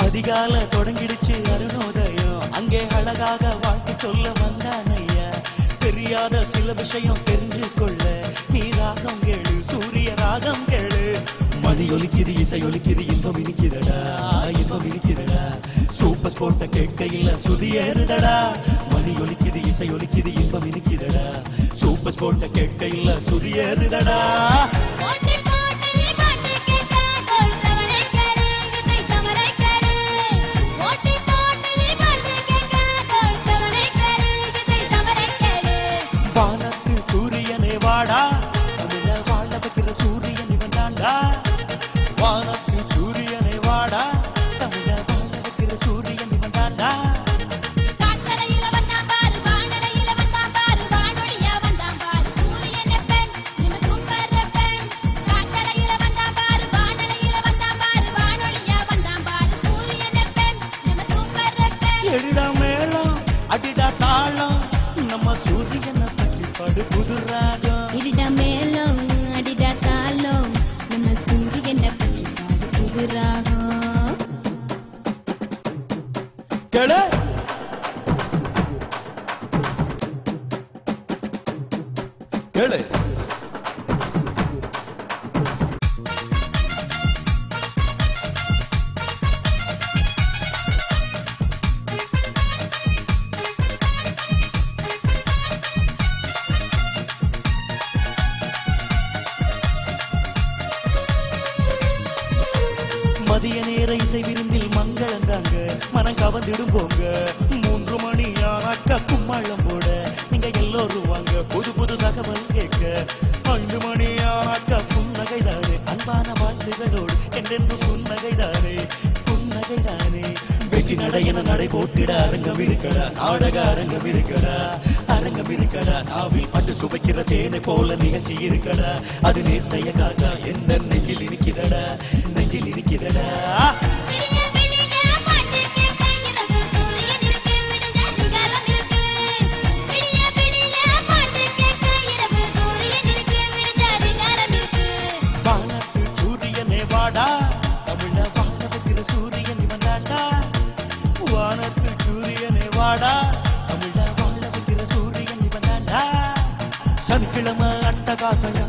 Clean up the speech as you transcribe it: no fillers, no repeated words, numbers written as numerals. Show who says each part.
Speaker 1: அதிகால தொடங்கிடுச்சு அருணோதயம், அங்கே அழகாக வாழ்க்கை சொல்ல வந்தானையா. தெரியாத சில விஷயம் தெரிஞ்சு கொள்ள நீ ராகம் கேளு, சூரிய ராகம் கேளு. மணி ஒலிக்குது, இசை ஒலிக்குது, இன்பம் இனிக்குதடா, இன்பம் இனிக்குதடா. சூப்பர் ஸ்போர்ட்ட கேட்கையில் சுதி ஏறுதடா. மணி ஒலிக்குது, இசை ஒலிக்குது, இன்பம் இனிக்குதடா. சூப்பர் ஸ்போர்ட்ட கேட்கையில் சுதி ஏறுதடா. வானத்து சூரியனே வாடா, தமிழ வாழ வைக்கிற சூரியன் இவன் தாண்டா. வானத்து சூரியனே வாடா, தமிழ வாழ வைக்கிற சூரியன் இவன் தாண்டா.
Speaker 2: காற்றலையில வந்தான் பாரு, வானலையில வந்தான் பாரு, வானொலியா வந்தான் பாரு, சூரியன் எப்பன் நம்ம சூப்பர் எப்பன். காற்றலையில வந்தான் பாரு, வானலையில வந்தான் பாரு, வானொலியா வந்தான் பாரு, சூரியன் எப்பன் நம்ம சூப்பர் எப்பன்.
Speaker 1: எழுடா மேளம் அடிடா தாளம், நம்ம சூரியனை பற்றி பாடு புது ராகம்.
Speaker 2: இருடா மேளம் அடிடா தாளம், நம்ம சூரியனை பற்றி பாடு புது ராகம்.
Speaker 1: கேளு கேளு மதிய நேர இசை விருந்தில் மங்களந்தாங்க, மனம் கவர்ந்திடும் போங்க. 3 மணி ஆனாக்க கும்மாளம் போட நீங்க எல்லோரும் வாங்க, புது புது தகவல் கேட்க. 5 மணி ஆனாக்க புன்னகைதானே, அன்பான வாழ்த்துகளோடு என்றென்று புன்னகைதானே, புன்னகைதானே. வெற்றி நடையென நடை போட்டிட அரங்கம் இருக்கடா, நாடக அரங்கம் இருக்கடா, அரங்கம் இருக்கடா. நாவில் பட்டு சுவைக்கிற தேனை போல நிகழ்ச்சி இருக்கடா. அது நேர்த்தைய காக்கா எந்த நெஞ்சில் இனிக்குதடா, நெஞ்சில் இனிக்குதடா. வானத்து சூரியனே வாடா, தமிழ வாழ வைக்கிற சூரியன் இவன் தாண்டா. வானத்து சூரியனே வாடா, தமிழ வாழ வைக்கிற சூரியன் இவன் தாண்டா. சனிக்கிழமை அட்டகாசம்